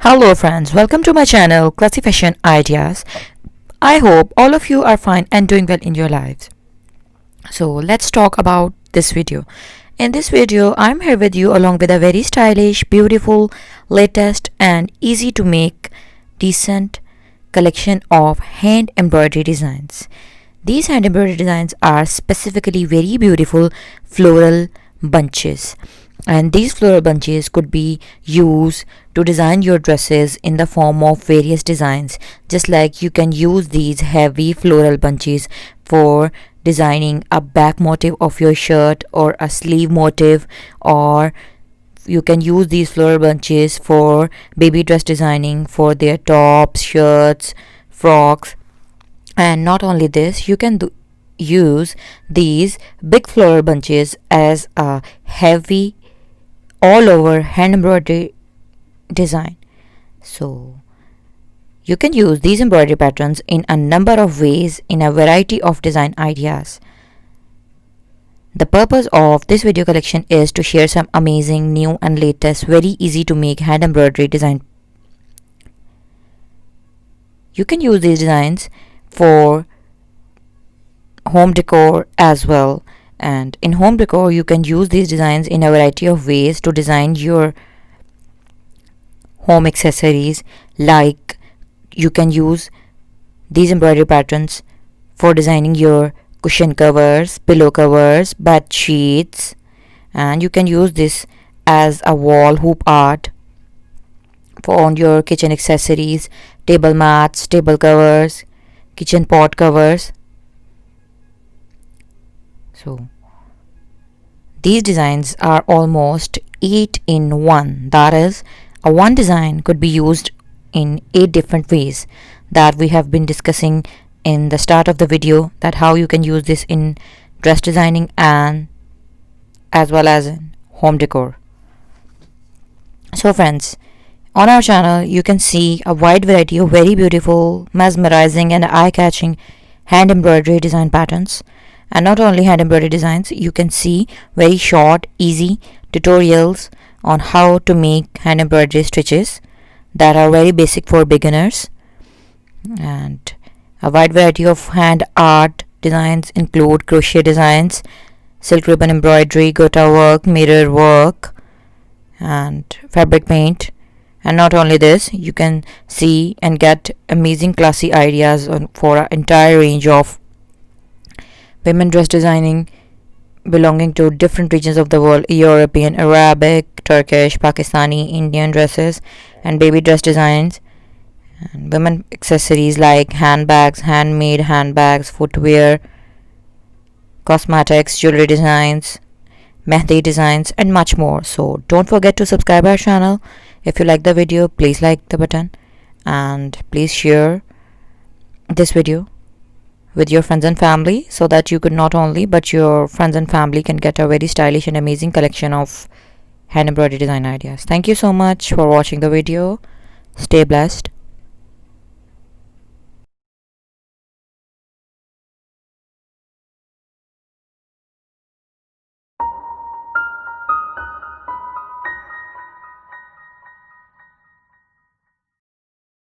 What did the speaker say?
Hello friends, welcome to my channel Classy Fashion Ideas. I hope all of you are fine and doing well in your lives. So let's talk about this video. In this video, I'm here with you along with a very stylish, beautiful, latest and easy to make decent collection of hand embroidery designs. These hand embroidery designs are specifically very beautiful floral bunches, and these floral bunches could be used to design your dresses in the form of various designs, just like you can use these heavy floral bunches for designing a back motif of your shirt or a sleeve motif, or you can use these floral bunches for baby dress designing for their tops, shirts, frocks. And not only this, you can use these big floral bunches as a heavy all over hand embroidery design. So you can use these embroidery patterns in a number of ways in a variety of design ideas. The purpose of this video collection is to share some amazing new and latest very easy to make hand embroidery design. You can use these designs for home decor as well. And in home decor, you can use these designs in a variety of ways to design your home accessories. Like you can use these embroidery patterns for designing your cushion covers, pillow covers, bed sheets, and you can use this as a wall hoop art for on your kitchen accessories, table mats, table covers, kitchen pot covers. So these designs are almost 8 in 1. That is, a one design could be used in 8 different ways that we have been discussing in the start of the video, that how you can use this in dress designing and as well as in home decor. So friends, on our channel you can see a wide variety of very beautiful, mesmerizing and eye-catching hand embroidery design patterns. And not only hand embroidery designs, you can see very short, easy tutorials on how to make hand embroidery stitches that are very basic for beginners. And a wide variety of hand art designs include crochet designs, silk ribbon embroidery, gota work, mirror work, and fabric paint. And not only this, you can see and get amazing classy ideas for an entire range of women dress designing belonging to different regions of the world: European, Arabic, Turkish, Pakistani, Indian dresses, and baby dress designs, and women accessories like handbags, handmade handbags, footwear, cosmetics, jewelry designs, mehndi designs, and much more. So don't forget to subscribe our channel. If you like the video, please like the button and please share this video with your friends and family, so that you could not only but your friends and family can get a very stylish and amazing collection of hand embroidery design ideas. Thank you so much for watching the video. Stay blessed.